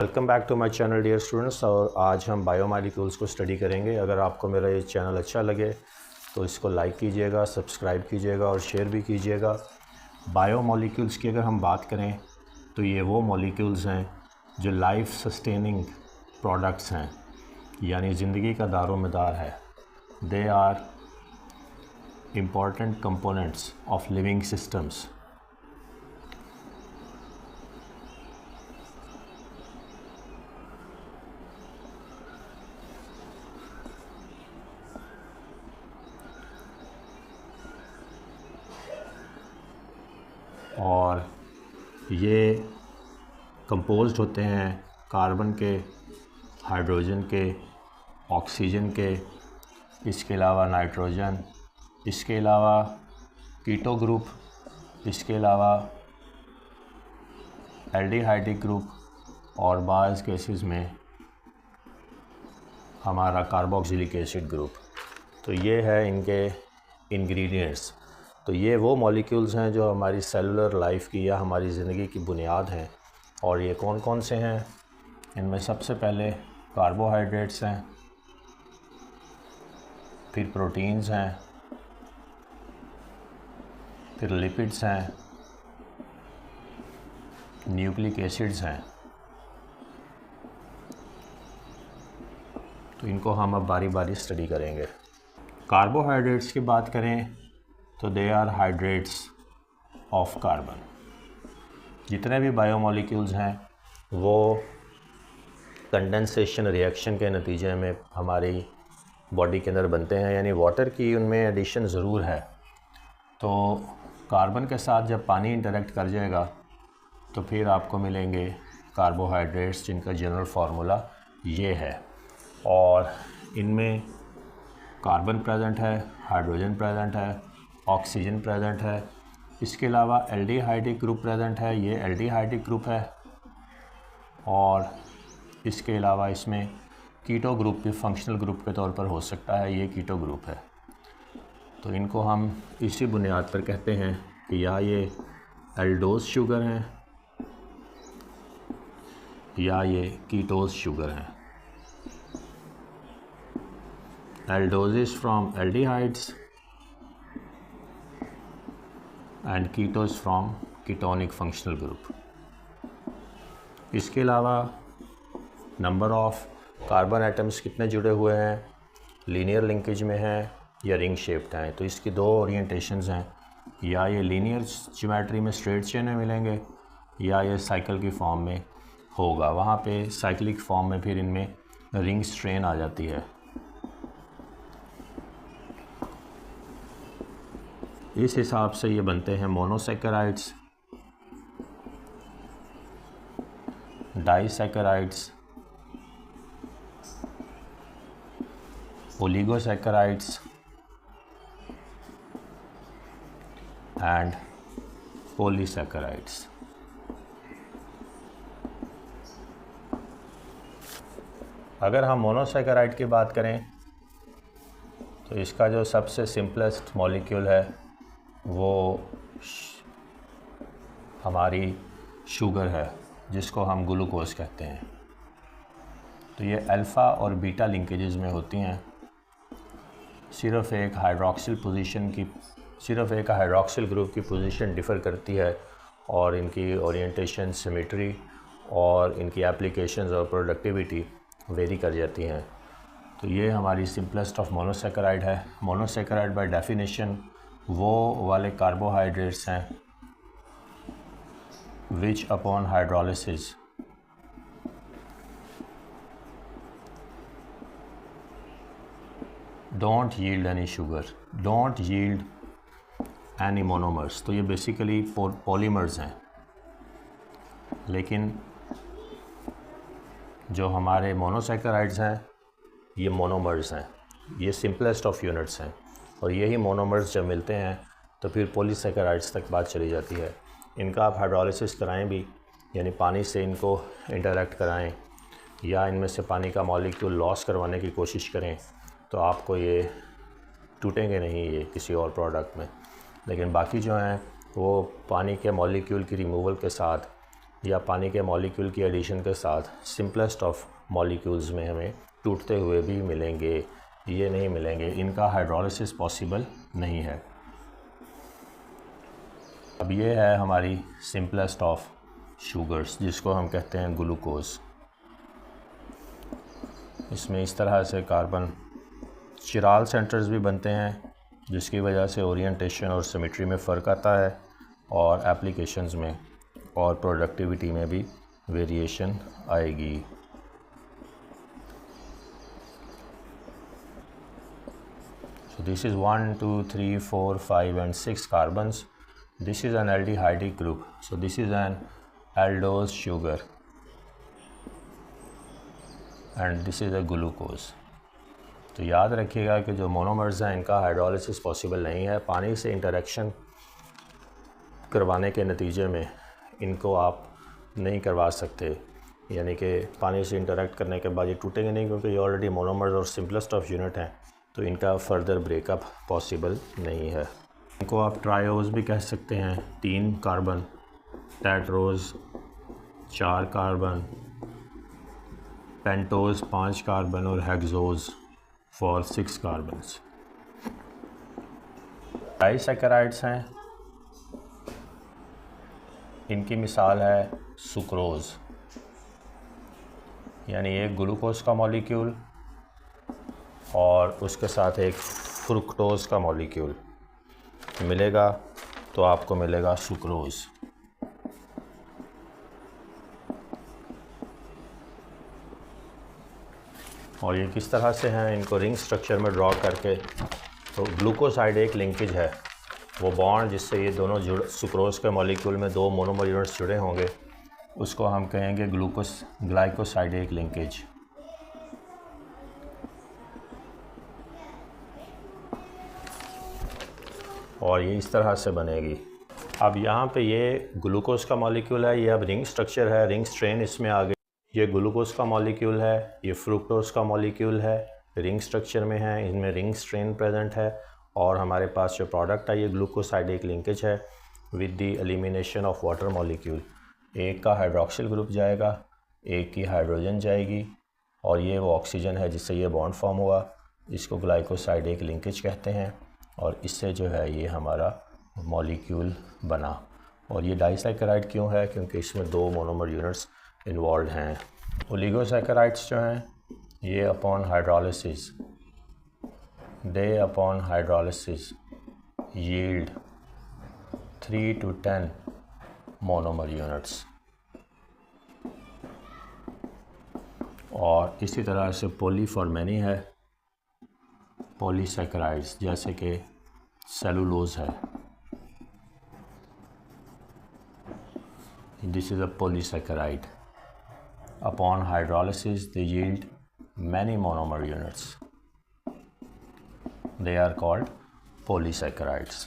Welcome back to my channel dear students. और आज हम बायोमॉलिक्यूल्स को स्टडी करेंगे। अगर आपको मेरा ये चैनल अच्छा लगे तो इसको लाइक कीजिएगा, सब्सक्राइब कीजिएगा और शेयर भी कीजिएगा। बायोमॉलिक्यूल्स की अगर हम बात करें तो ये वो मॉलिक्यूल्स हैं जो लाइफ सस्टेनिंग प्रोडक्ट्स हैं, यानी ज़िंदगी का दारोमदार है। They are important components of living systems. और ये कंपोज्ड होते हैं कार्बन के, हाइड्रोजन के, ऑक्सीजन के, इसके अलावा नाइट्रोजन, इसके अलावा कीटो ग्रुप, इसके अलावा एल्डिहाइडिक ग्रुप और बाज़ केसेस में हमारा कार्बोक्सिलिक एसिड ग्रुप। तो ये है इनके इंग्रेडिएंट्स। तो ये वो मॉलिक्यूल्स हैं जो हमारी सेलुलर लाइफ की या हमारी ज़िंदगी की बुनियाद हैं। और ये कौन कौन से हैं? इनमें सबसे पहले कार्बोहाइड्रेट्स हैं, फिर प्रोटीन्स हैं, फिर लिपिड्स हैं, न्यूक्लिक एसिड्स हैं। तो इनको हम अब बारी बारी स्टडी करेंगे। कार्बोहाइड्रेट्स की बात करें तो they are hydrates of carbon. जितने भी बायोमॉलिक्यूल्स हैं वो कंडेंसेशन रिएक्शन के नतीजे में हमारी बॉडी के अंदर बनते हैं, यानी वाटर की उनमें एडिशन ज़रूर है। तो कार्बन के साथ जब पानी इंटरेक्ट कर जाएगा तो फिर आपको मिलेंगे कार्बोहाइड्रेट्स, जिनका जनरल फार्मूला ये है। और इनमें कार्बन प्रेजेंट है, हाइड्रोजन प्रेजेंट है, ऑक्सीजन प्रेजेंट है, इसके अलावा एल्डिहाइडिक ग्रुप प्रेजेंट है, ये एल्डिहाइडिक ग्रुप है। और इसके अलावा इसमें कीटो ग्रुप भी फंक्शनल ग्रुप के तौर पर हो सकता है, ये कीटो ग्रुप है। तो इनको हम इसी बुनियाद पर कहते हैं कि या ये एल्डोज शुगर हैं या ये कीटोज शुगर हैं। Aldoses from aldehydes and ketose from ketonic functional group. इसके अलावा नंबर ऑफ कार्बन एटम्स कितने जुड़े हुए हैं, लीनियर लिंकेज में हैं या रिंग शेप्ड हैं। तो इसकी दो ओरिएंटेशंस हैं, या ये लीनियर ज्योमेट्री में स्ट्रेट चेन में मिलेंगे या ये साइकिल की फॉर्म में होगा। वहाँ पे साइक्लिक फॉर्म में फिर इनमें रिंग स्ट्रेन आ जाती है। इस हिसाब से ये बनते हैं monosaccharides, disaccharides, oligosaccharides and polysaccharides. अगर हम मोनोसैकेराइड की बात करें तो इसका जो सबसे सिंपलेस्ट मॉलिक्यूल है वो हमारी शुगर है, जिसको हम ग्लूकोज कहते हैं। तो ये अल्फ़ा और बीटा लिंकेजेस में होती हैं। सिर्फ़ एक हाइड्रॉक्सिल ग्रुप की पोजीशन डिफ़र करती है और इनकी ओरिएंटेशन, सिमेट्री और इनकी एप्लीकेशंस और प्रोडक्टिविटी वेरी कर जाती हैं। तो ये हमारी सिंपलेस्ट ऑफ मोनोसैकेराइड है। मोनोसैकेराइड बाय डेफिनेशन वो वाले कार्बोहाइड्रेट्स हैं which upon hydrolysis don't yield any sugar, don't yield any monomers. तो ये बेसिकली पॉलीमर्स हैं। लेकिन जो हमारे मोनोसैकेराइड्स हैं ये मोनोमर्स हैं, ये सिंपलेस्ट ऑफ यूनिट्स हैं। और यही मोनोमर्स जब मिलते हैं तो फिर पॉलीसैकेराइड्स तक बात चली जाती है। इनका आप हाइड्रोलिसिस कराएं भी, यानी पानी से इनको इंटरेक्ट कराएं या इनमें से पानी का मॉलिक्यूल लॉस करवाने की कोशिश करें तो आपको ये टूटेंगे नहीं ये किसी और प्रोडक्ट में। लेकिन बाकी जो हैं वो पानी के मॉलिक्यूल की रिमूवल के साथ या पानी के मॉलिक्यूल की एडिशन के साथ सिंपलेस्ट ऑफ मॉलिक्यूल्स में हमें टूटते हुए भी मिलेंगे, ये नहीं मिलेंगे, इनका हाइड्रोलिसिस पॉसिबल नहीं है। अब ये है हमारी सिंपलेस्ट ऑफ शुगर्स जिसको हम कहते हैं ग्लूकोज। इसमें इस तरह से कार्बन चिराल सेंटर्स भी बनते हैं जिसकी वजह से ओरिएंटेशन और सिमेट्री में फ़र्क आता है और एप्लीकेशंस में और प्रोडक्टिविटी में भी वेरिएशन आएगी। So this is 1, 2, 3, 4, 5 and 6 carbons. This is an aldehydic group. So this is an aldose sugar and this is a glucose. तो याद रखिएगा कि जो मोनोमर्स हैं इनका हाइड्रोलिसिस पॉसिबल नहीं है। पानी से इंटरेक्शन करवाने के नतीजे में इनको आप नहीं करवा सकते, यानी कि पानी से इंटरेक्ट करने के बाद ये टूटेंगे नहीं क्योंकि ये ऑलरेडी मोनोमर्स और सिंपलेस्ट ऑफ यूनिट हैं, तो इनका फर्दर ब्रेकअप पॉसिबल नहीं है। इनको आप ट्रायोज भी कह सकते हैं, 3 carbon, tetrose 4 carbon, pentose 5 carbon और हेक्सोज फॉर 6 कार्बन्स। डाइसैकेराइड्स हैं, इनकी मिसाल है सुक्रोज, यानी एक ग्लूकोज का मॉलिक्यूल और उसके साथ एक फ्रुक्टोज का मॉलिक्यूल मिलेगा तो आपको मिलेगा सुक्रोज। और ये किस तरह से हैं, इनको रिंग स्ट्रक्चर में ड्रॉ करके, तो ग्लूकोसाइड एक लिंकेज है, वो बॉन्ड जिससे ये दोनों सुक्रोज के मॉलिक्यूल में 2 मोनोमर यूनिट्स जुड़े होंगे उसको हम कहेंगे ग्लाइकोसाइड एक लिंकेज। और ये इस तरह से बनेगी। अब यहाँ पे ये ग्लूकोज का मॉलिक्यूल है, ये अब रिंग स्ट्रक्चर है, रिंग स्ट्रेन इसमें आ गई। ये ग्लूकोज का मॉलिक्यूल है, ये फ्रुक्टोज का मॉलिक्यूल है, रिंग स्ट्रक्चर में है, इनमें रिंग स्ट्रेन प्रेजेंट है और हमारे पास जो प्रोडक्ट है ये ग्लूकोसाइड एक लिंकेज है with the elimination of water molecule. एक का हाइड्रोक्सिल ग्रुप जाएगा, एक की हाइड्रोजन जाएगी और ये वो ऑक्सीजन है जिससे ये बॉन्ड फॉर्म हुआ, इसको ग्लाइकोसाइड एक लिंकेज कहते हैं और इससे जो है ये हमारा मॉलिक्यूल बना। और ये डाइसैकेराइड क्यों है, क्योंकि इसमें 2 मोनोमर यूनिट्स इन्वॉल्व हैं। ओलिगोसैकेराइड्स जो हैं ये upon hydrolysis yield 3 to 10 monomer units. और इसी तरह से पॉलीफॉर्मेनी है, पॉलीसैकेराइड्स जैसे कि सेलुलोज है, this is a polysaccharide. Upon hydrolysis they yield many monomer units. They are called polysaccharides.